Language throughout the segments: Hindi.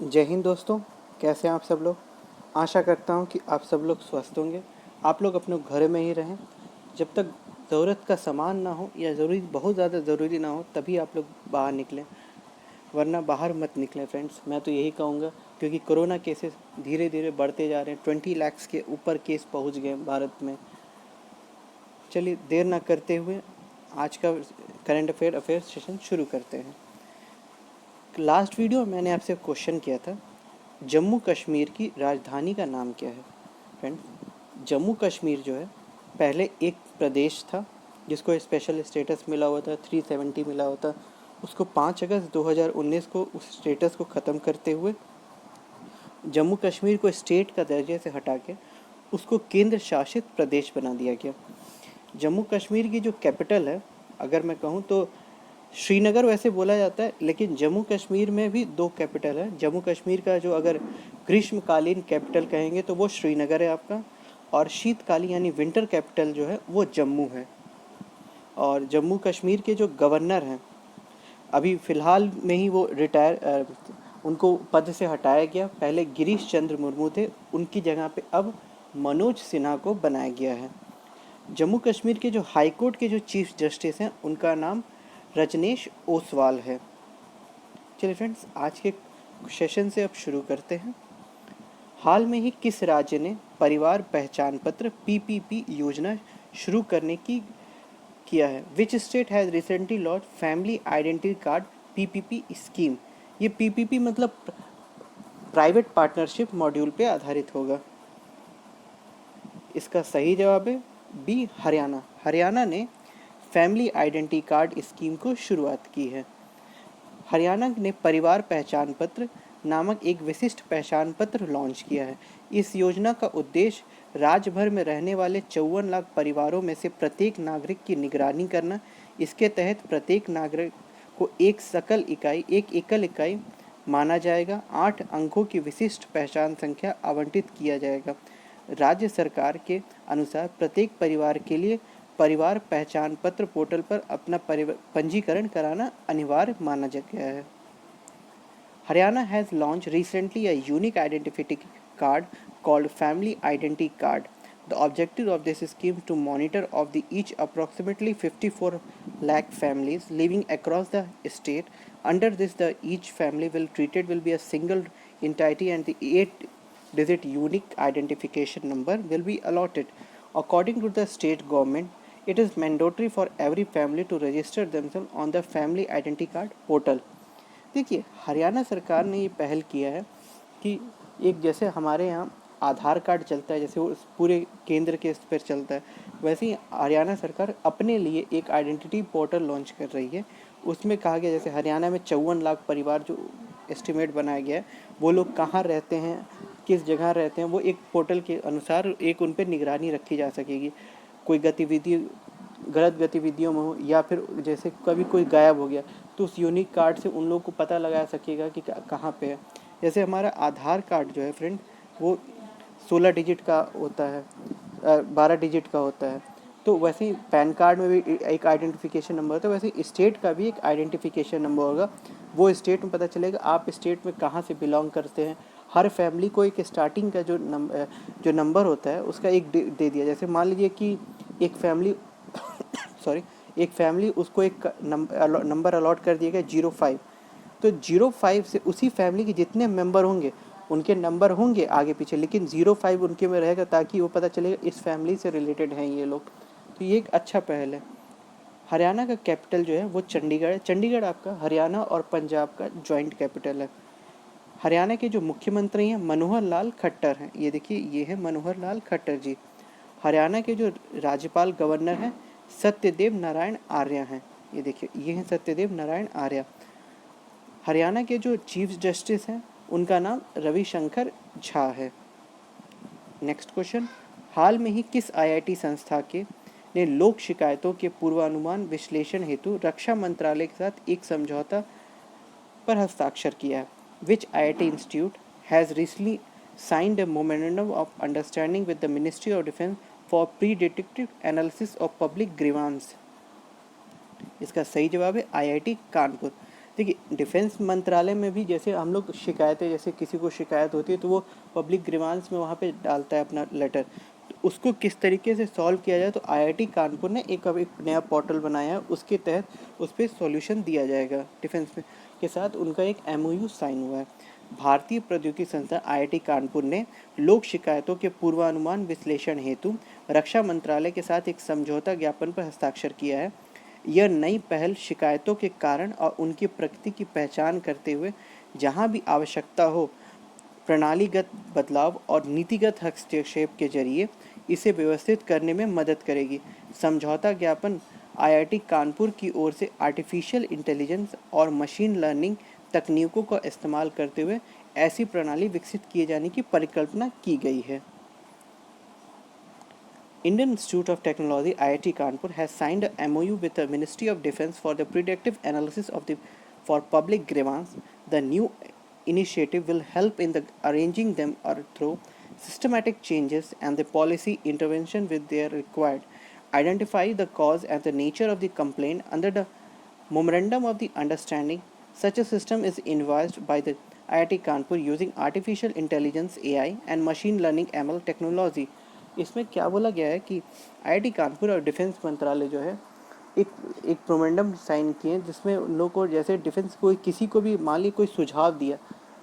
जय हिंद दोस्तों। कैसे हैं आप सब लोग। आशा करता हूं कि आप सब लोग स्वस्थ होंगे। आप लोग अपने घर में ही रहें। जब तक ज़रूरत का सामान ना हो या ज़रूरी बहुत ज़्यादा ज़रूरी ना हो तभी आप लोग बाहर निकलें, वरना बाहर मत निकलें फ्रेंड्स। मैं तो यही कहूँगा, क्योंकि कोरोना केसेस धीरे धीरे बढ़ते जा रहे हैं। 20 लाख के ऊपर केस पहुँच गए भारत में। चलिए देर ना करते हुए आज का करंट अफेयर सेशन शुरू करते हैं। लास्ट वीडियो में मैंने आपसे क्वेश्चन किया था, जम्मू कश्मीर की राजधानी का नाम क्या है। फ्रेंड्स, जम्मू कश्मीर जो है पहले एक प्रदेश था जिसको स्पेशल स्टेटस मिला हुआ था, 370 मिला हुआ था। उसको 5 अगस्त 2019 को उस स्टेटस को ख़त्म करते हुए जम्मू कश्मीर को स्टेट का दर्जे से हटा के उसको केंद्र शासित प्रदेश बना दिया गया। जम्मू कश्मीर की जो कैपिटल है, अगर मैं कहूँ तो श्रीनगर वैसे बोला जाता है, लेकिन जम्मू कश्मीर में भी दो कैपिटल है। जम्मू कश्मीर का जो अगर ग्रीष्मकालीन कैपिटल कहेंगे तो वो श्रीनगर है आपका, और शीतकालीन यानी विंटर कैपिटल जो है वो जम्मू है। और जम्मू कश्मीर के जो गवर्नर हैं, अभी फ़िलहाल में ही वो उनको पद से हटाया गया। पहले गिरीश चंद्र मुर्मू थे, उनकी जगह पे अब मनोज सिन्हा को बनाया गया है। जम्मू कश्मीर के जो हाई कोर्ट के जो चीफ जस्टिस हैं उनका नाम रजनेश ओसवाल है। चलिए फ्रेंड्स, आज के सेशन से अब शुरू करते हैं। हाल में ही किस राज्य ने परिवार पहचान पत्र पीपीपी योजना शुरू करने की किया है। Which state has recently launch family identity card PPP scheme. ये पीपीपी मतलब प्राइवेट पार्टनरशिप मॉड्यूल पे आधारित होगा। इसका सही जवाब है बी, हरियाणा। हरियाणा ने फैमिली आइडेंटिटी कार्ड स्कीम को शुरुआत की है। हरियाणा ने परिवार पहचान पत्र नामक एक विशिष्ट पहचान पत्र लॉन्च किया है। इस योजना का उद्देश्य राज्य भर में रहने वाले 54 लाख परिवारों में से प्रत्येक नागरिक की निगरानी करना। इसके तहत प्रत्येक नागरिक को एक एकल इकाई माना जाएगा। 8 अंकों की विशिष्ट पहचान संख्या आवंटित किया जाएगा। राज्य सरकार के अनुसार प्रत्येक परिवार के लिए परिवार पहचान पत्र पोर्टल पर अपना पंजीकरण कराना अनिवार्य माना गया है। Haryana has launch recently a unique identity card called Family Identity Card. The objective of this scheme to monitor of the each approximately 54 lakh families living across the state. Under this, the each family will be a single entity and the 8-digit unique identification number will be allotted. According to the state government, it is mandatory for every family to register themselves on the Family Identity Card portal. देखिए, हरियाणा सरकार ने ये पहल किया है कि एक जैसे हमारे यहाँ आधार कार्ड चलता है, जैसे वो पूरे केंद्र के इस पर चलता है, वैसे ही हरियाणा सरकार अपने लिए एक आइडेंटिटी पोर्टल लॉन्च कर रही है। उसमें कहा गया जैसे हरियाणा में 54 लाख परिवार जो एस्टिमेट बनाया गया है, वो लोग कहाँ रहते हैं, किस जगह रहते हैं, वो एक पोर्टल के अनुसार एक उन पर निगरानी रखी जा सकेगी। कोई गतिविधि गलत गतिविधियों में हो या फिर जैसे कभी कोई गायब हो गया तो उस यूनिक कार्ड से उन लोगों को पता लगा सकेगा कि कहाँ पे है। जैसे हमारा आधार कार्ड जो है फ्रेंड, वो 16 डिजिट का होता है, 12 डिजिट का होता है। तो वैसे ही पैन कार्ड में भी एक आइडेंटिफिकेशन नंबर होता है, वैसे स्टेट का भी एक आइडेंटिफिकेशन नंबर होगा। वो स्टेट में पता चलेगा आप स्टेट में कहाँ से बिलोंग करते हैं। हर फैमिली को एक स्टार्टिंग का जो नंबर होता है उसका एक दे दिया। जैसे मान लीजिए कि एक फैमिली एक फैमिली उसको एक नंबर अलॉट कर दिया गया 05। तो 05 से उसी फैमिली के जितने मेंबर होंगे उनके नंबर होंगे आगे पीछे, लेकिन 05 उनके में रहेगा ताकि वो पता चलेगा इस फैमिली से रिलेटेड हैं ये लोग। तो ये एक अच्छा पहल है। हरियाणा का कैपिटल जो है वो चंडीगढ़ है। चंडीगढ़ आपका हरियाणा और पंजाब का जॉइंट कैपिटल है। हरियाणा के जो मुख्यमंत्री हैं मनोहर लाल खट्टर हैं। ये देखिए, ये है मनोहर लाल खट्टर जी। हरियाणा के जो राज्यपाल गवर्नर हैं सत्यदेव नारायण आर्य हैं। ये देखिए, ये हैं सत्यदेव नारायण आर्य। हरियाणा के जो चीफ जस्टिस हैं उनका नाम रविशंकर झा है। नेक्स्ट क्वेश्चन, हाल में ही किस आईआईटी संस्था के ने लोक शिकायतों के पूर्वानुमान विश्लेषण हेतु रक्षा मंत्रालय के साथ एक समझौता पर हस्ताक्षर किया है। विच IIT institute has recently signed a memorandum of understanding with the Ministry of Defence for pre-detective analysis of public grievance। इसका सही जवाब है आईआईटी कानपुर। देखिए, डिफेंस मंत्रालय में भी जैसे हम लोग शिकायतें, जैसे किसी को शिकायत होती है तो वो पब्लिक ग्रीवांस में वहाँ पे डालता है अपना लेटर, तो उसको किस तरीके से सॉल्व किया जाए, तो आईआईटी कानपुर ने एक नया पोर्टल बनाया है, उसके तहत उस पर सॉल्यूशन दिया जाएगा। डिफेंस में के साथ उनका एक एमओयू साइन हुआ है। भारतीय प्रौद्योगिकी संस्थान आईआईटी कानपुर ने लोक शिकायतों के पूर्वानुमान विश्लेषण हेतु रक्षा मंत्रालय के साथ एक समझौता ज्ञापन पर हस्ताक्षर किया है। यह नई पहल शिकायतों के कारण और उनकी प्रकृति की पहचान करते हुए जहां भी आवश्यकता हो प्रणालीगत बदलाव और नीतिगत हस्तक्षेप के जरिए इसे व्यवस्थित करने में मदद करेगी। समझौता ज्ञापन आईआईटी कानपुर की ओर से आर्टिफिशियल इंटेलिजेंस और मशीन लर्निंग तकनीकों का इस्तेमाल करते हुए ऐसी प्रणाली विकसित किए जाने की परिकल्पना की गई है। Indian Institute of Technology IIT Kanpur has signed a MOU with the Ministry of Defence for the predictive analysis of the for public grievance. The new initiative will help in the arranging them or through systematic changes and the policy intervention with their required. Identify the cause and the nature of the complaint under the memorandum of the understanding. Such a system is devised by the IIT Kanpur using artificial intelligence (AI) and machine learning (ML) technology. इसमें क्या बोला गया है कि आईआईटी कानपुर और डिफेंस मंत्रालय जो है एक एक प्रोमेंडम साइन किए जिसमें उन लोगों को, जैसे डिफेंस कोई किसी को भी मान ली कोई सुझाव दिया,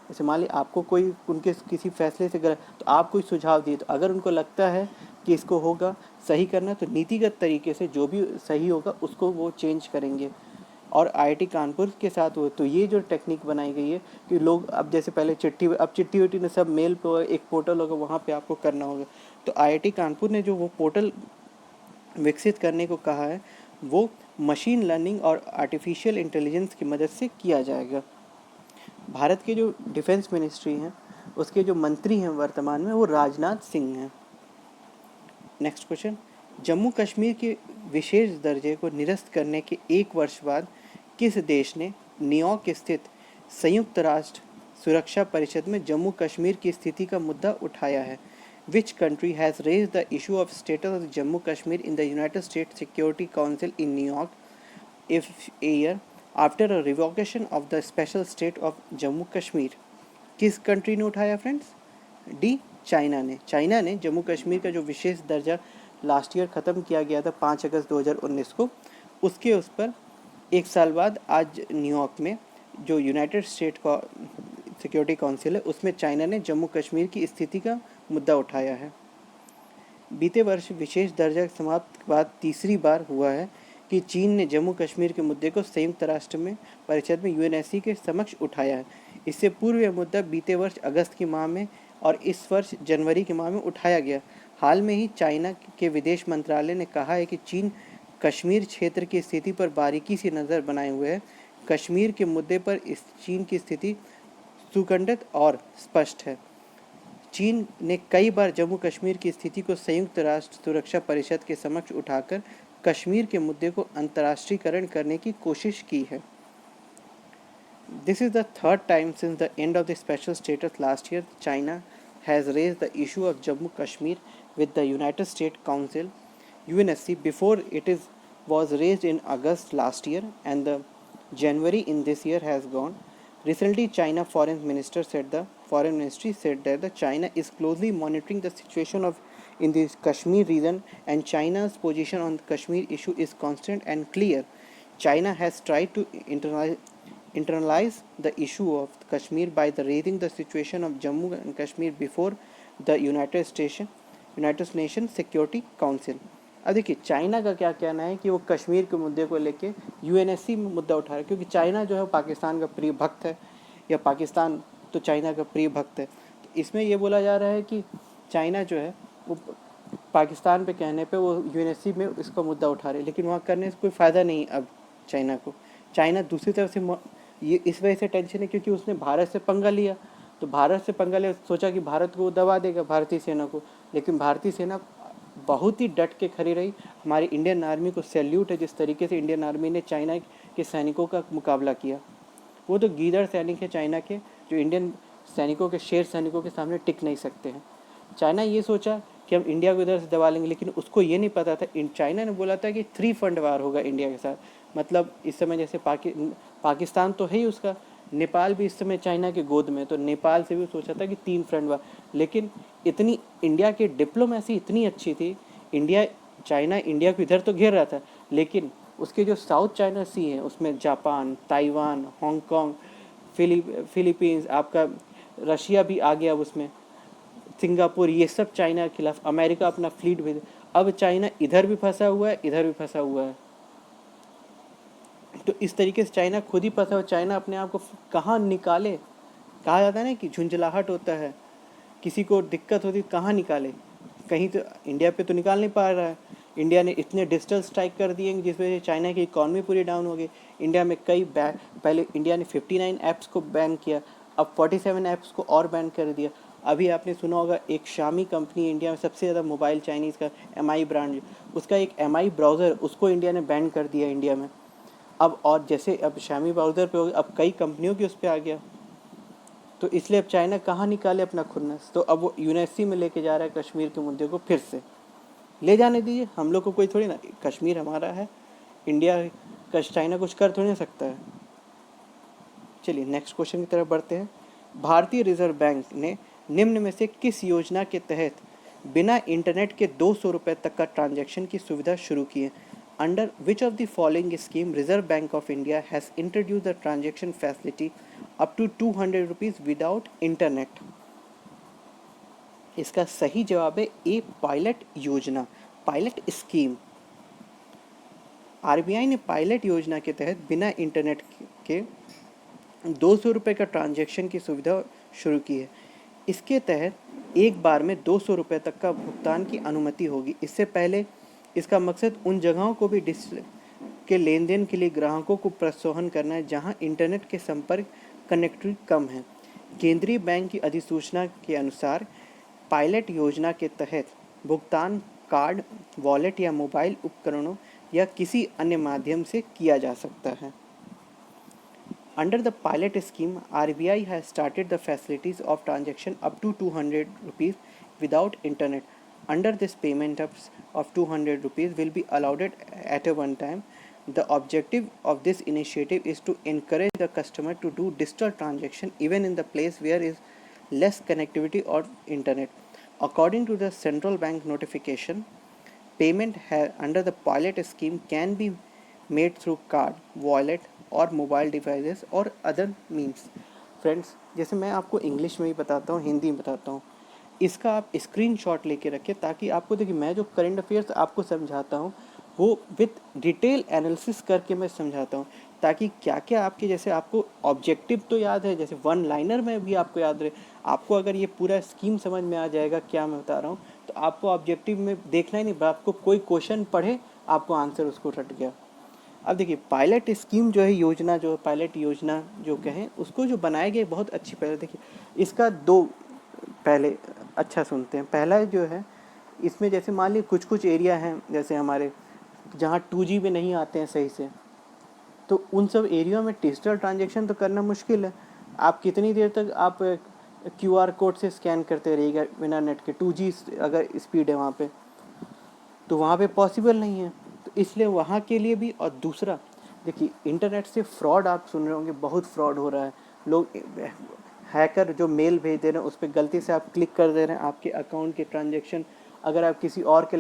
जैसे मान ली आपको कोई उनके किसी फैसले से गलत, तो आप कोई सुझाव दिए, तो अगर उनको लगता है कि इसको होगा सही करना, तो नीतिगत तरीके से जो भी सही होगा उसको वो चेंज करेंगे। और आईआईटी कानपुर के साथ हो तो ये जो टेक्निक बनाई गई है कि लोग अब जैसे पहले चिट्ठी, अब चिट्ठी विट्ठी ने सब मेल पर एक पोर्टल होगा, वहाँ पे आपको करना होगा, तो आईआईटी कानपुर ने जो वो पोर्टल विकसित करने को कहा है वो मशीन लर्निंग और आर्टिफिशियल इंटेलिजेंस की मदद से किया जाएगा। भारत के जो डिफेंस मिनिस्ट्री हैं उसके जो मंत्री हैं वर्तमान में वो राजनाथ सिंह हैं। नेक्स्ट क्वेश्चन, जम्मू कश्मीर के विशेष दर्जे को निरस्त करने के एक वर्ष बाद किस देश ने न्यूयॉर्क स्थित संयुक्त राष्ट्र सुरक्षा परिषद में जम्मू कश्मीर की स्थिति का मुद्दा उठाया है? Which country has raised the issue of status of Jammu Kashmir in the United States Security Council in New York if a year after a revocation of the special state of Jammu Kashmir? किस कंट्री ने उठाया फ्रेंड्स? डी, चाइना ने। चाइना ने जम्मू कश्मीर का जो विशेष दर्जा लास्ट ईयर ख़त्म किया गया था 5 अगस्त 2019 को, उसके उस पर एक साल बाद आज न्यूयॉर्क में जो यूनाइटेड स्टेट का सिक्योरिटी काउंसिल है उसमें चाइना ने जम्मू कश्मीर की स्थिति का मुद्दा उठाया है। बीते वर्ष विशेष दर्जा समाप्त के बाद तीसरी बार हुआ है कि चीन ने जम्मू कश्मीर के मुद्दे को संयुक्त राष्ट्र में परिषद में यूएनएससी के समक्ष उठाया है। इससे पूर्व यह मुद्दा बीते वर्ष अगस्त के माह में और इस वर्ष जनवरी के माह में उठाया गया। हाल में ही चाइना के विदेश मंत्रालय ने कहा है कि चीन कश्मीर क्षेत्र की स्थिति पर बारीकी से नज़र बनाए हुए है। कश्मीर के मुद्दे पर इस चीन की स्थिति सुगंधित और स्पष्ट है। चीन ने कई बार जम्मू कश्मीर की स्थिति को संयुक्त राष्ट्र सुरक्षा परिषद के समक्ष उठाकर कश्मीर के मुद्दे को अंतर्राष्ट्रीयकरण करने की कोशिश की है। This is the third time since the end of the special status last year China has raised the issue of Jammu Kashmir with the United States Council UNSC. Before was raised in August last year and the January in this year has gone. Recently, China Foreign Ministry said that the China is closely monitoring the situation in the Kashmir region and China's position on the Kashmir issue is constant and clear. China has tried to internalize the issue of Kashmir by raising the situation of Jammu and Kashmir before the United Nations Security Council. अब देखिए चाइना का क्या कहना है कि वो कश्मीर के मुद्दे को लेके यूएनएससी में मुद्दा उठा रहा है, क्योंकि चाइना जो है पाकिस्तान का प्रिय भक्त है, या पाकिस्तान तो चाइना का प्रिय भक्त है। तो इसमें ये बोला जा रहा है कि चाइना जो है वो पाकिस्तान पे कहने पे वो यूएनएससी में इसका मुद्दा उठा रहे हैं, लेकिन वहाँ करने से कोई फ़ायदा नहीं अब चाइना को। चाइना दूसरी तरफ से ये इस वजह से टेंशन है क्योंकि उसने भारत से पंगा लिया, तो भारत से पंगा लिया, सोचा कि भारत को दबा देगा भारतीय सेना को, लेकिन भारतीय सेना बहुत ही डट के खड़ी रही। हमारी इंडियन आर्मी को सैल्यूट है जिस तरीके से इंडियन आर्मी ने चाइना के सैनिकों का मुकाबला किया। वो तो गीदड़ सैनिक है चाइना के, जो इंडियन सैनिकों के शेर सैनिकों के सामने टिक नहीं सकते हैं। चाइना ये सोचा कि हम इंडिया को इधर से दबा लेंगे, लेकिन उसको ये नहीं पता था, चाइना ने बोला था कि 3 फ्रंट वार होगा इंडिया के साथ। मतलब इस समय जैसे पाकिस्तान तो है ही उसका, नेपाल भी इस समय चाइना के गोद में, तो नेपाल से भी सोचा था कि 3 फ्रंट वार, लेकिन इतनी इंडिया की डिप्लोमेसी इतनी अच्छी थी, इंडिया चाइना इंडिया को इधर तो घेर रहा था, लेकिन उसके जो साउथ चाइना सी है उसमें जापान, ताइवान, हांगकांग, फिलीपींस, आपका रशिया भी आ गया अब उसमें, सिंगापुर, ये सब चाइना के खिलाफ, अमेरिका अपना फ्लीट भेज, अब चाइना इधर भी फंसा हुआ है, इधर भी फंसा हुआ है। तो इस तरीके से चाइना खुद ही फंसा हुआ, चाइना अपने आप को कहाँ निकाले। कहा जाता है ना कि झुंझलाहट होता है, किसी को दिक्कत होती कहाँ निकाले, कहीं तो इंडिया पे तो निकाल नहीं पा रहा है। इंडिया ने इतने डिजिटल स्ट्राइक कर दिए जिस वजह से चाइना की इकॉनमी पूरी डाउन हो गई। इंडिया में कई पहले इंडिया ने 59 ऐप्स को बैन किया, अब 47 ऐप्स को और बैन कर दिया। अभी आपने सुना होगा एक शामी कंपनी इंडिया में सबसे ज़्यादा मोबाइल चाइनीज़ का MI ब्रांड, उसका एक MI ब्राउज़र उसको इंडिया ने बैन कर दिया इंडिया में। अब और जैसे अब शामी ब्राउज़र पे हो गया, अब कई कंपनियों की उस पर आ गया, तो इसलिए अब चाइना कहाँ निकाले अपना खुन्नस। तो अब वो यूएनएससी में लेके जा रहा है कश्मीर के मुद्दे को, फिर से ले जाने दीजिए, हम लोग को कोई थोड़ी ना, कश्मीर हमारा है, इंडिया चाइना कुछ कर थोड़ी ना सकता है। चलिए नेक्स्ट क्वेश्चन की तरफ बढ़ते हैं। भारतीय रिजर्व बैंक ने निम्न में से किस योजना के तहत बिना इंटरनेट के 200 रुपये तक का ट्रांजैक्शन की सुविधा शुरू की है? Under which of the following scheme Reserve Bank of India has introduced the transaction facility up to 200 rupees without internet? इसका सही जवाब है ए, पायलट योजना, पायलट स्कीम। RBI ने पायलट योजना के तहत बिना इंटरनेट के 200 रुपये का ट्रांजैक्शन की सुविधा शुरू की है। इसके तहत एक बार में 200 रुपये तक का भुगतान की अनुमति होगी। इससे पहले इसका मकसद उन जगहों को भी डिजिटल के लेन देन के लिए ग्राहकों को प्रोत्साहन करना है जहां इंटरनेट के संपर्क कनेक्टिविटी कम है। केंद्रीय बैंक की अधिसूचना के अनुसार पायलट योजना के तहत भुगतान कार्ड, वॉलेट या मोबाइल उपकरणों या किसी अन्य माध्यम से किया जा सकता है। Under the pilot scheme, RBI has started the facilities of transaction up to 200 rupees without internet. Under this, payment of 200 rupees will be allowed at a one time. The objective of this initiative is to encourage the customer to do digital transaction even in the place where is less connectivity or internet. According to the central bank notification, payment under the pilot scheme can be made through card, wallet और मोबाइल डिवाइसेस और अदर मीन्स। फ्रेंड्स, जैसे मैं आपको इंग्लिश में भी बताता हूँ, हिंदी में बताता हूँ, इसका आप स्क्रीनशॉट लेके रखें ताकि आपको, देखिए मैं जो करंट अफेयर्स आपको समझाता हूँ वो विथ डिटेल एनालिसिस करके मैं समझाता हूँ, ताकि क्या क्या आपके, जैसे आपको ऑब्जेक्टिव तो याद है, जैसे वन लाइनर में भी आपको याद रहे। आपको अगर ये पूरा स्कीम समझ में आ जाएगा क्या मैं बता रहा हूँ, तो आपको ऑब्जेक्टिव में देखना ही नहीं, आपको कोई क्वेश्चन पढ़े आपको आंसर उसको रट गया। अब देखिए पायलट स्कीम जो है, योजना जो पायलट योजना जो कहें उसको, जो बनाए गए बहुत अच्छी। पहले देखिए इसका दो, पहले अच्छा सुनते हैं। पहला जो है इसमें, जैसे मान लीजिए कुछ कुछ एरिया हैं जैसे हमारे जहाँ 2G भी नहीं आते हैं सही से, तो उन सब एरिया में डिजिटल ट्रांजेक्शन तो करना मुश्किल है। आप कितनी देर तक आप QR कोड से स्कैन करते रहिएगा बिना नेट के, 2G अगर स्पीड है वहाँ पे, तो वहाँ पे पॉसिबल नहीं है। तो इसलिए वहाँ के लिए भी। और दूसरा देखिए, इंटरनेट से फ्रॉड आप सुन रहे होंगे, बहुत फ्रॉड हो रहा है। लोग हैकर जो मेल भेज दे रहे हैं उस पर गलती से आप क्लिक कर दे रहे हैं, आपके अकाउंट के ट्रांजैक्शन अगर आप किसी और के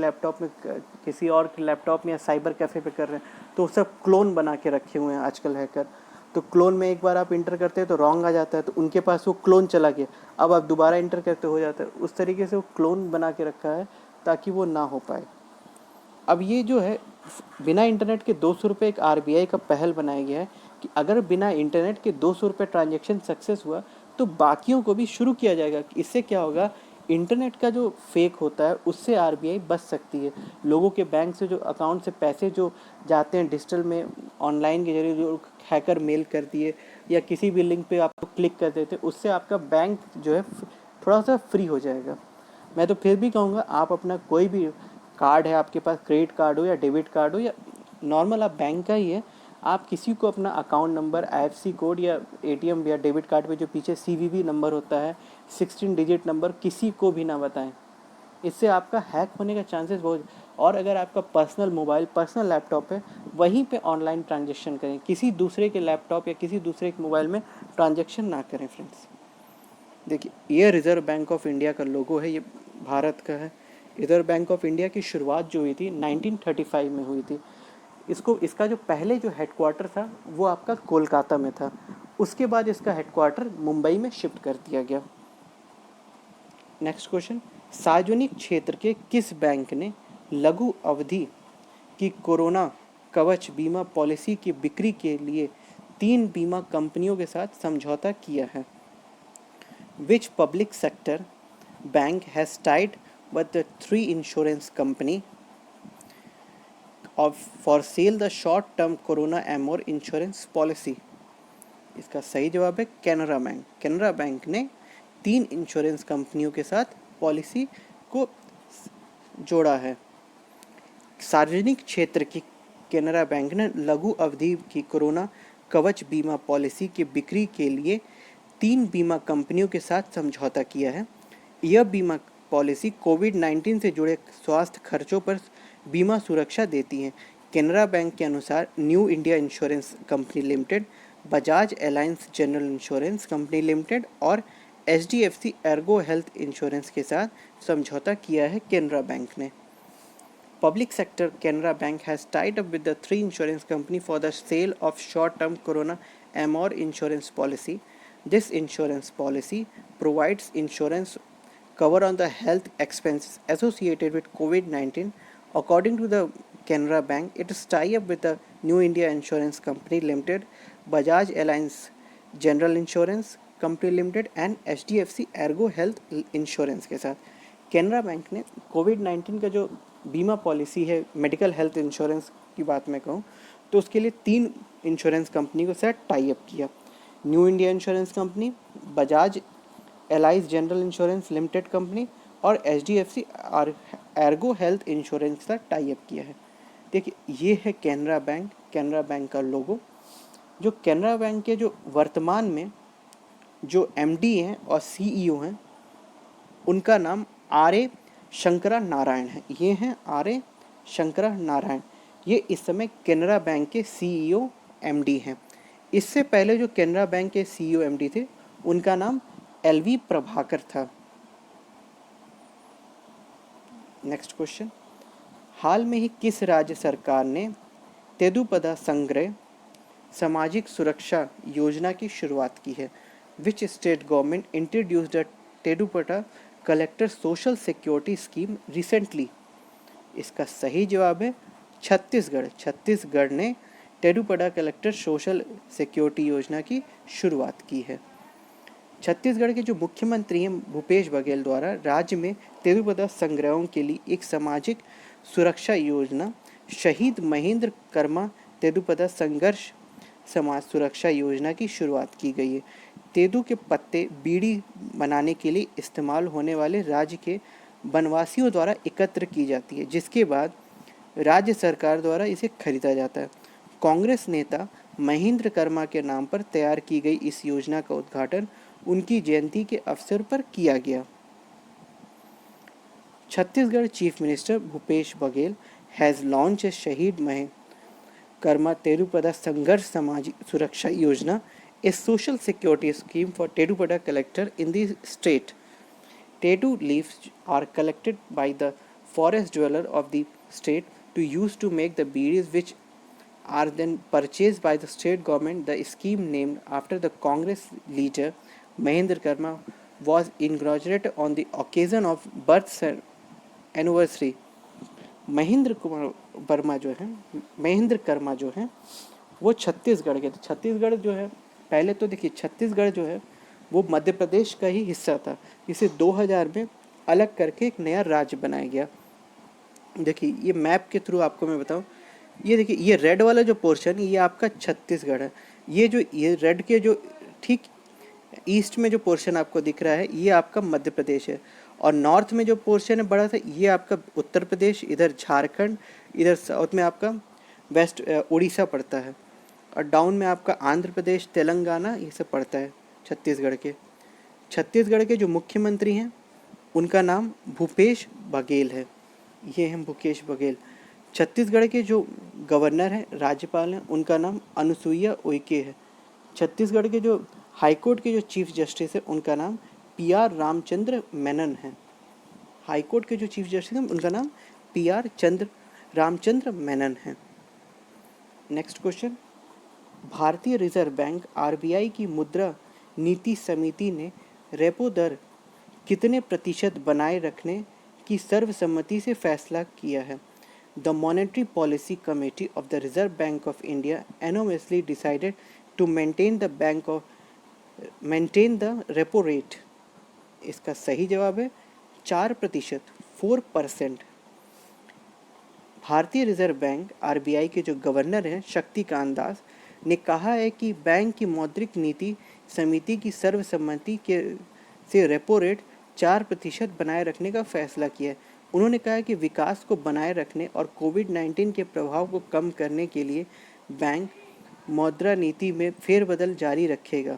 लैपटॉप में या साइबर कैफ़े पे कर रहे हैं तो सब क्लोन बना के रखे हुए हैं आजकल हैकर। तो क्लोन में एक बार आप इंटर करते हैं तो रॉन्ग आ जाता है, तो उनके पास वो क्लोन चला गया, अब आप दोबारा इंटर करते हो जाता है। उस तरीके से वो क्लोन बना के रखा है ताकि वो ना हो पाए। अब ये जो है बिना इंटरनेट के 200 रुपये एक RBI का पहल बनाया गया है कि अगर बिना इंटरनेट के 200 रुपये ट्रांजेक्शन सक्सेस हुआ तो बाकियों को भी शुरू किया जाएगा। इससे क्या होगा, इंटरनेट का जो फेक होता है उससे RBI बच सकती है। लोगों के बैंक से जो अकाउंट से पैसे जो जाते हैं डिजिटल में, ऑनलाइन के जरिए जो हैकर मेल कर दिए या किसी भी लिंक पे आपको क्लिक कर देते, उससे आपका बैंक जो है थोड़ा सा फ्री हो जाएगा। मैं तो फिर भी कहूँगा आप अपना कोई भी कार्ड है आपके पास, क्रेडिट कार्ड हो या डेबिट कार्ड हो या नॉर्मल आप बैंक का ही है, आप किसी को अपना अकाउंट नंबर, IFSC कोड या ATM या डेबिट कार्ड पे जो पीछे CVV नंबर होता है 16 डिजिट नंबर, किसी को भी ना बताएं। इससे आपका हैक होने का चांसेस बहुत। और अगर आपका पर्सनल मोबाइल, पर्सनल लैपटॉप है, वहीं पे ऑनलाइन ट्रांजेक्शन करें, किसी दूसरे के लैपटॉप या किसी दूसरे के मोबाइल में ट्रांजेक्शन ना करें फ्रेंड्स। देखिए, ये रिज़र्व बैंक ऑफ इंडिया का लोगो है, ये भारत का है। रिज़र्व बैंक ऑफ इंडिया की शुरुआत जो हुई थी 1935 में हुई थी। इसका जो पहले जो हेडक्वार्टर था वो आपका कोलकाता में था, उसके बाद इसका हेडक्वार्टर मुंबई में शिफ्ट कर दिया गया। नेक्स्ट क्वेश्चन, सार्वजनिक क्षेत्र के किस बैंक ने लघु अवधि की कोरोना कवच बीमा पॉलिसी की बिक्री के लिए 3 बीमा कंपनियों के साथ समझौता किया है? Which public sector bank has tied with the 3 insurance company for sale the short-term Corona Amor insurance policy? इसका सही जवाब है कैनरा बैंक। कैनरा बैंक ने 3 इंश्योरेंस कंपनियों के साथ पॉलिसी को जोड़ा है। सार्वजनिक क्षेत्र की कैनरा बैंक ने लघु अवधि की कोरोना कवच बीमा पॉलिसी की बिक्री के लिए 3 बीमा कंपनियों के साथ समझौता किया है। यह बीमा पॉलिसी कोविड-19 से जुड़े स्वास्थ्य खर्चों पर बीमा सुरक्षा देती है। कैनरा बैंक के अनुसार New India Insurance Company Limited, Bajaj Allianz General Insurance Company Limited और HDFC एर्गो हेल्थ इंश्योरेंस के साथ समझौता किया है कैनरा बैंक ने। Public sector Canara Bank has tied up with the 3 insurance company for the sale of short-term Corona Amor insurance policy. This insurance policy provides insurance cover on the health expenses associated with COVID-19. According to the Canara Bank, it is tied up with the New India Insurance Company Limited, Bajaj Allianz General Insurance Company Limited and HDFC Ergo Health Insurance के साथ। कैनरा बैंक ने कोविड-19 का जो बीमा पॉलिसी है, मेडिकल हेल्थ इंश्योरेंस की बात मैं कहूँ तो उसके लिए 3 इंश्योरेंस कंपनी के साथ टाई अप किया। New India Insurance company, Bajaj allies general insurance limited company और HDFC एर्गो हेल्थ इंश्योरेंस के साथ टाई अप किया है। देखिए, ये है कैनरा बैंक, कैनरा बैंक का लोगो। जो कैनरा बैंक के जो वर्तमान में जो MD हैं और CEO हैं, उनका नाम R.A. शंकरा नारायण है। ये हैं R.A. शंकरा नारायण। ये इस समय कैनरा बैंक के CEO MD हैं। इससे पहले जो कैनरा बैंक के CEO MD थे उनका नाम LV प्रभाकर था। नेक्स्ट क्वेश्चन, हाल में ही किस राज्य सरकार ने तेदुपदा संग्रह सामाजिक सुरक्षा योजना की शुरुआत की है? Which state government introduced the Tendupatta collector social security scheme recently? इसका सही जवाब है छत्तीसगढ़। छत्तीसगढ़ ने तेदुपदा कलेक्टर सोशल सिक्योरिटी योजना की शुरुआत की है। छत्तीसगढ़ के जो मुख्यमंत्री हैं भूपेश बघेल द्वारा राज्य में तेदुपदा संग्रहों के लिए एक सामाजिक सुरक्षा योजना शहीद महेंद्र कर्मा तेदुपदा संघर्ष समाज सुरक्षा योजना की शुरुआत की गई है। तेंदू के पत्ते बीड़ी बनाने के लिए इस्तेमाल होने वाले राज्य के वनवासियों द्वारा एकत्र की जाती है, जिसके बाद राज्य सरकार द्वारा इसे खरीदा जाता है। कांग्रेस नेता महेंद्र कर्मा के नाम पर तैयार की गई इस योजना का उद्घाटन उनकी जयंती के अवसर पर किया गया। Chhattisgarh chief minister Bhupesh Baghel has launch a शहीद महेंद्र कर्मा तेदुपदा संघर्ष समाज सुरक्षा योजना, a social security scheme for Tedupada collector in the state. Tedu leaves are collected by the forest dweller of the state to use to make the beedis, which are then purchased by the state government. The scheme, named after the Congress leader Mahendra Karma, was inaugurated on the occasion of birth anniversary. Mahendra Karma जो है वो छत्तीसगढ़ के थे। छत्तीसगढ़ जो है पहले तो देखिए छत्तीसगढ़ जो है वो मध्य प्रदेश का ही हिस्सा था, इसे 2000 में अलग करके एक नया राज्य बनाया गया। देखिए ये मैप के थ्रू आपको मैं बताऊं, ये देखिए ये रेड वाला जो पोर्शन ये आपका छत्तीसगढ़ है। ये रेड के जो ठीक ईस्ट में जो पोर्शन आपको दिख रहा है ये आपका मध्य प्रदेश है, और नॉर्थ में जो पोर्शन है बड़ा सा ये आपका उत्तर प्रदेश, इधर झारखंड, इधर साउथ में आपका वेस्ट उड़ीसा पड़ता है, और डाउन में आपका आंध्र प्रदेश, तेलंगाना ये सब पड़ता है छत्तीसगढ़ के। छत्तीसगढ़ के जो मुख्यमंत्री हैं उनका नाम भूपेश बघेल है। ये हैं भूपेश बघेल। छत्तीसगढ़ के जो गवर्नर हैं, राज्यपाल हैं, उनका नाम अनुसुईया उइके है। छत्तीसगढ़ के जो हाईकोर्ट के जो चीफ जस्टिस है, उनका नाम पी.आर. रामचंद्र मेनन है। हाईकोर्ट के जो चीफ जस्टिस हैं, उनका नाम पी.आर. रामचंद्र मेनन है। नेक्स्ट क्वेश्चन, भारतीय रिजर्व बैंक आरबीआई की मुद्रा नीति समिति ने रेपो दर कितने प्रतिशत बनाए रखने की सर्वसम्मति से फैसला किया है? The Monetary Policy Committee of the Reserve Bank of India unanimously decided to maintain the repo rate. इसका सही जवाब है 4%, 4%। भारतीय रिजर्व बैंक आरबीआई के जो गवर्नर हैं शक्तिकांत दास ने कहा है कि बैंक की मौद्रिक नीति समिति की सर्वसम्मति के से रेपो रेट 4% बनाए रखने का फैसला किया है। उन्होंने कहा है कि विकास को बनाए रखने और कोविड-19 के प्रभाव को कम करने के लिए बैंक मौद्रा नीति में फेरबदल जारी रखेगा।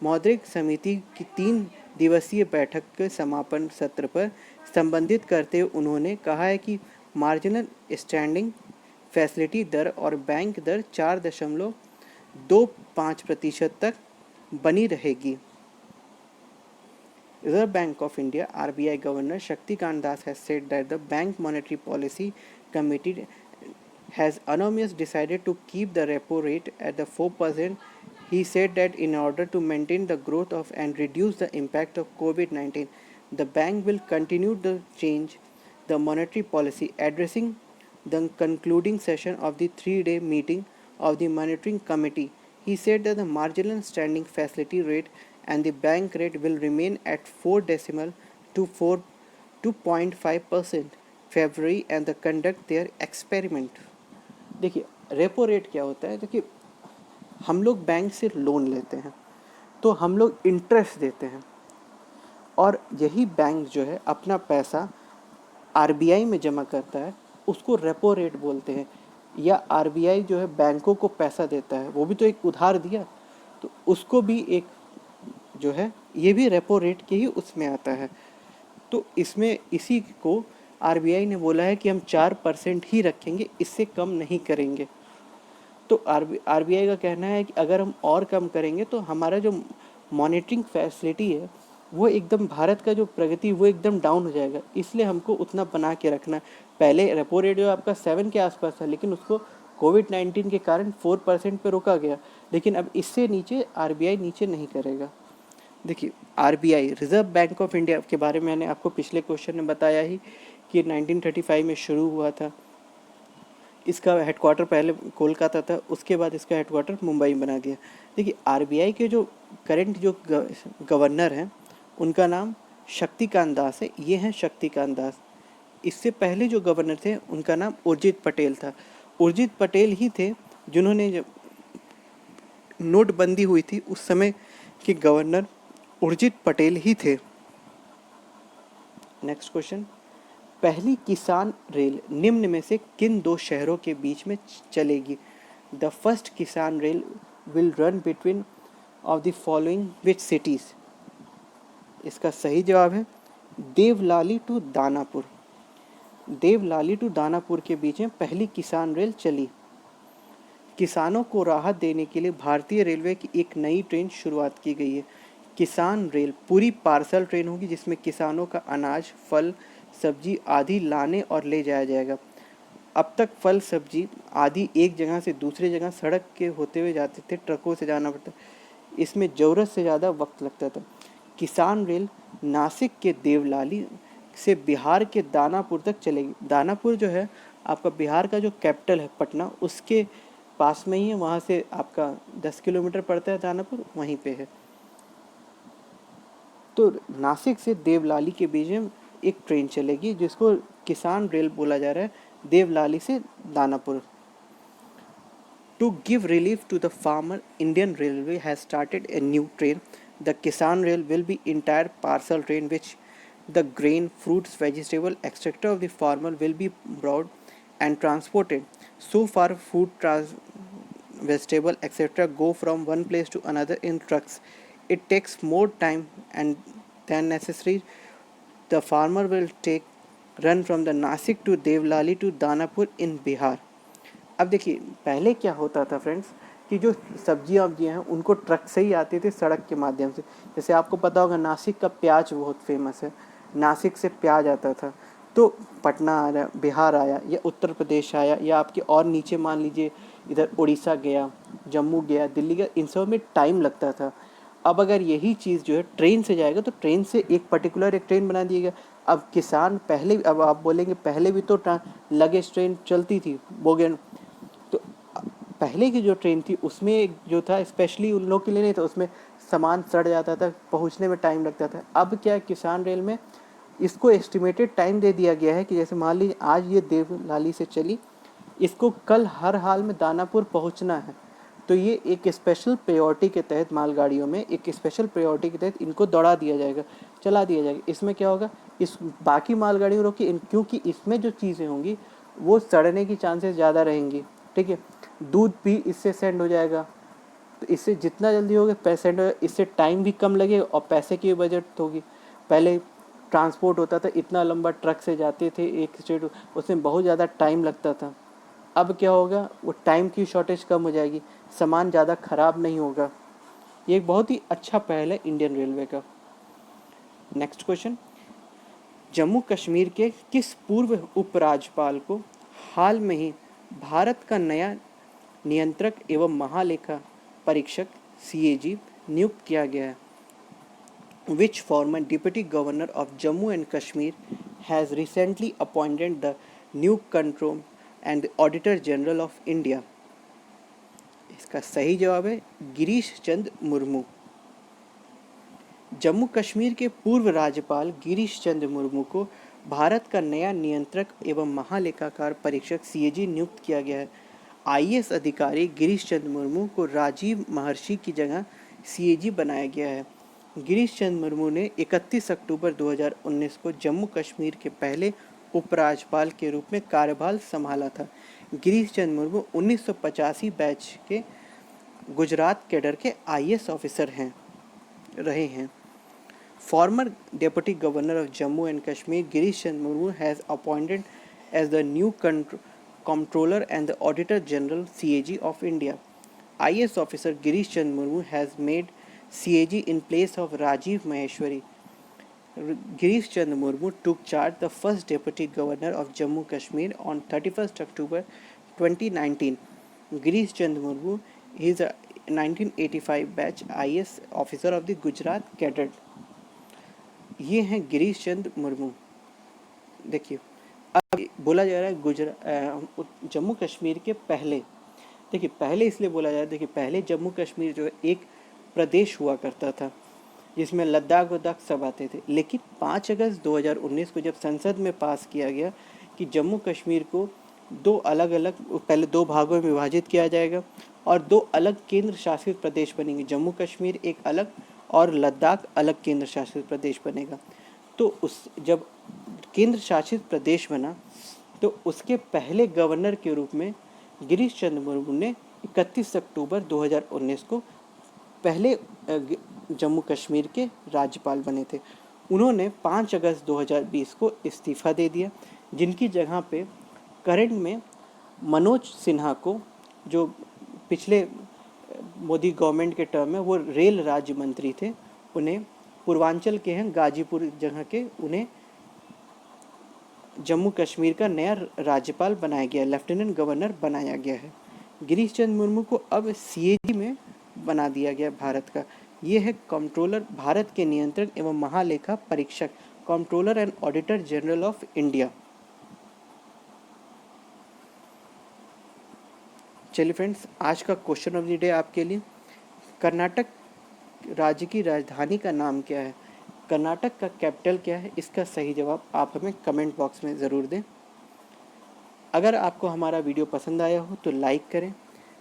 मौद्रिक समिति की 3 दिवसीय बैठक के समापन सत्र पर संबोधित करते हुए उन्होंने कहा है कि मार्जिनल स्टैंडिंग फैसिलिटी दर और बैंक दर 4.25% तक बनी रहेगी। Reserve Bank of India (RBI) Governor Shaktikant Das has said that the Bank Monetary Policy Committee has unanimously decided to keep the repo rate at the 4%. He said that in order to maintain the growth of and reduce the impact of COVID-19, the bank will continue to change the monetary policy, addressing the concluding session of the 3-day meeting of the monitoring committee. He said that the marginal standing facility rate and the bank rate will remain at 4.5% February and the conduct their experiment. देखिए रेपो रेट क्या होता है? देखिए हम लोग बैंक से लोन लेते हैं तो हम लोग इंटरेस्ट देते हैं और यही बैंक जो है अपना पैसा आरबीआई में जमा करता है, उसको रेपो रेट बोलते हैं। या आरबीआई जो है बैंकों को पैसा देता है, वो भी तो एक उधार दिया, तो उसको भी एक जो है ये भी रेपो रेट के ही उसमें आता है। तो इसमें इसी को आरबीआई ने बोला है कि हम 4% ही रखेंगे, इससे कम नहीं करेंगे। तो आरबीआई का कहना है कि अगर हम और कम करेंगे तो हमारा जो मॉनिटरिंग फैसिलिटी है वो एकदम भारत का जो प्रगति वो एकदम डाउन हो जाएगा, इसलिए हमको उतना बना के रखना है। पहले रेपो रेट जो आपका 7 के आसपास था, लेकिन उसको कोविड-19 के कारण 4% पे रोका गया, लेकिन अब इससे नीचे आरबीआई नीचे नहीं करेगा। देखिए RBI reserve Bank of India के बारे में मैंने आपको पिछले क्वेश्चन में बताया ही कि 1935 में शुरू हुआ था। इसका हेडक्वार्टर पहले कोलकाता था, उसके बाद इसका हेडक्वार्टर मुंबई बना गया। देखिए आरबीआई के जो करंट जो गवर्नर हैं उनका नाम शक्तिकांत दास है। ये हैं शक्तिकांत दास। इससे पहले जो गवर्नर थे उनका नाम उर्जित पटेल था। उर्जित पटेल ही थे जिन्होंने जब नोटबंदी हुई थी उस समय के गवर्नर उर्जित पटेल ही थे। नेक्स्ट क्वेश्चन, पहली किसान रेल निम्न में से किन 2 शहरों के बीच में चलेगी? द फर्स्ट किसान Rail will run between of the following which cities? इसका सही जवाब है देवलाली टू दानापुर। देवलाली टू दानापुर के बीच में पहली किसान रेल चली। किसानों को राहत देने के लिए भारतीय रेलवे की एक नई ट्रेन शुरुआत की गई है। किसान रेल पूरी पार्सल ट्रेन होगी जिसमें किसानों का अनाज, फल, सब्जी आदि लाने और ले जाया जाएगा। अब तक फल सब्जी आदि एक जगह से दूसरी जगह सड़क के होते हुए जाते थे, ट्रकों से जाना पड़ता, इसमें ज़रूरत से ज़्यादा वक्त लगता था। किसान रेल नासिक के देवलाली से बिहार के दानापुर तक चलेगी। दानापुर जो है आपका बिहार का जो कैपिटल है पटना, उसके पास में ही है, वहाँ से आपका 10 किलोमीटर पड़ता है दानापुर, वहीं पे है। तो नासिक से देवलाली के बीच में एक ट्रेन चलेगी जिसको किसान रेल बोला जा रहा है, देवलाली से Danapur. To give relief to the farmer, Indian Railway has started a new train. The Kisan Rail will be entire parcel train which the grain, fruits, vegetable, etc. of the farmer will be brought and transported. So far, food, vegetable, etc. go from one place to another in trucks. It takes more time and than necessary the farmer will take run from the Nashik to Devlali to Danapur in Bihar. अब देखिए पहले क्या होता था फ्रेंड्स कि जो सब्जियां वब्जियाँ हैं उनको ट्रक से ही आती थी सड़क के माध्यम से। जैसे आपको पता होगा नासिक का प्याज बहुत फेमस है, नासिक से प्याज आता था। तो पटना आया, बिहार आया या उत्तर प्रदेश आया या आपके और नीचे मान लीजिए इधर उड़ीसा गया, जम्मू गया, दिल्ली गया, इन सब में टाइम लगता था। अब अगर यही चीज़ जो है ट्रेन से जाएगा तो ट्रेन से एक पर्टिकुलर एक ट्रेन बना दिएगा। अब किसान पहले, अब आप बोलेंगे पहले भी तो लगेज ट्रेन चलती थी बोगन, तो पहले की जो ट्रेन थी उसमें जो था स्पेशली उन लोग के लिए नहीं था, उसमें सामान सड़ जाता था, पहुंचने में टाइम लगता था। अब क्या है, किसान रेल में इसको एस्टिमेटेड टाइम दे दिया गया है कि जैसे मान लीजिए आज ये देवलाली से चली, इसको कल हर हाल में दानापुर पहुंचना है। तो ये एक स्पेशल प्रायोरिटी के तहत मालगाड़ियों में एक स्पेशल प्रायोरिटी के तहत इनको दौड़ा दिया जाएगा, चला दिया जाएगा। इसमें क्या होगा, इस बाकी मालगाड़ियों रोकी क्योंकि इसमें जो चीज़ें होंगी वो सड़ने की चांसेस ज़्यादा रहेंगी। ठीक है, दूध भी इससे सेंड हो जाएगा, तो इससे जितना जल्दी होगा पैसेंट, इससे टाइम भी कम लगेगा और पैसे की बजट होगी। पहले ट्रांसपोर्ट होता था, इतना लंबा ट्रक से जाते थे एक स्टेट, उसमें बहुत ज़्यादा टाइम लगता था। अब क्या होगा, वो टाइम की शॉर्टेज कम हो जाएगी, सामान ज़्यादा ख़राब नहीं होगा। ये एक बहुत ही अच्छा पहल है इंडियन रेलवे का। नेक्स्ट क्वेश्चन, जम्मू कश्मीर के किस पूर्व उपराज्यपाल को हाल में ही भारत का नया नियंत्रक एवं महालेखा परीक्षक CAG नियुक्त किया गया है? Which former deputy governor of Jammu and Kashmir has recently appointed the new control and the Auditor General of India? इसका सही जवाब है गिरीश चंद्र मुर्मू। जम्मू कश्मीर के पूर्व राज्यपाल गिरीश चंद्र मुर्मू को भारत का नया नियंत्रक एवं महालेखाकार परीक्षक CAG नियुक्त किया गया है। IAS अधिकारी गिरीश चंद्र मुर्मू को राजीव महर्षि की जगह CAG बनाया गया है। गिरीश चंद्र मुर्मू ने 31 अक्टूबर 2019 को जम्मू कश्मीर के पहले उपराज्यपाल के रूप में कार्यभार संभाला था। गिरीश चंद्र मुर्मू 1985 बैच के गुजरात कैडर के IAS ऑफिसर रहे हैं। Former Deputy Governor of Jammu and Kashmir Girish Chandra Murmu has appointed as the new Comptroller and the Auditor General CAG of India. IAS officer Girish Chandra Murmu has made CAG in place of Rajiv Maheshwari. Girish Chandra Murmu took charge the first Deputy Governor of Jammu Kashmir on 31st October 2019. Girish Chandra Murmu is a 1985 batch IAS officer of the Gujarat Cadet. ये हैं गिरीश चंद्र मुर्मू। देखिए अब बोला जा रहा है जम्मू कश्मीर के पहले, देखिए पहले इसलिए बोला जा रहा है, देखिए पहले जम्मू कश्मीर जो है एक प्रदेश हुआ करता था जिसमें लद्दाख वद्दाख सब आते थे। लेकिन 5 अगस्त 2019 को जब संसद में पास किया गया कि जम्मू कश्मीर को दो अलग अलग, पहले 2 भागों में विभाजित किया जाएगा और 2 अलग केंद्र शासित प्रदेश बनेंगे, जम्मू कश्मीर एक अलग और लद्दाख अलग केंद्र शासित प्रदेश बनेगा। तो उस जब केंद्र शासित प्रदेश बना तो उसके पहले गवर्नर के रूप में गिरीश चंद्र मुर्मू ने 31 अक्टूबर 2019 को पहले जम्मू कश्मीर के राज्यपाल बने थे। उन्होंने 5 अगस्त 2020 को इस्तीफ़ा दे दिया, जिनकी जगह पे करंट में मनोज सिन्हा को, जो पिछले मोदी गवर्नमेंट के टर्म में वो रेल राज्य मंत्री थे, उन्हें पूर्वांचल के हैं गाजीपुर जगह के, उन्हें जम्मू कश्मीर का नया राज्यपाल बनाया गया, लेफ्टिनेंट गवर्नर बनाया गया है। गिरीश चंद्र मुर्मू को अब CAG में बना दिया गया भारत का। ये है कंट्रोलर, भारत के नियंत्रक एवं महालेखा परीक्षक, controller and auditor general of India. चलिए फ्रेंड्स, आज का क्वेश्चन ऑफ द डे आपके लिए, कर्नाटक राज्य की राजधानी का नाम क्या है? कर्नाटक का कैपिटल क्या है? इसका सही जवाब आप हमें कमेंट बॉक्स में ज़रूर दें। अगर आपको हमारा वीडियो पसंद आया हो तो लाइक करें,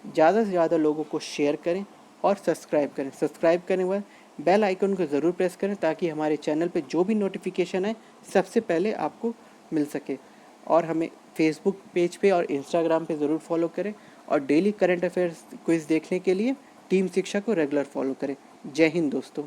ज़्यादा से ज़्यादा लोगों को शेयर करें और सब्सक्राइब करें। सब्सक्राइब करने के बाद बेल आइकन को ज़रूर प्रेस करें ताकि हमारे चैनल पे जो भी नोटिफिकेशन है सबसे पहले आपको मिल सके। और हमें फेसबुक पेज पे और इंस्टाग्राम पे ज़रूर फॉलो करें और डेली करंट अफेयर्स क्विज़ देखने के लिए टीम शिक्षा को रेगुलर फॉलो करें। जय हिंद दोस्तों।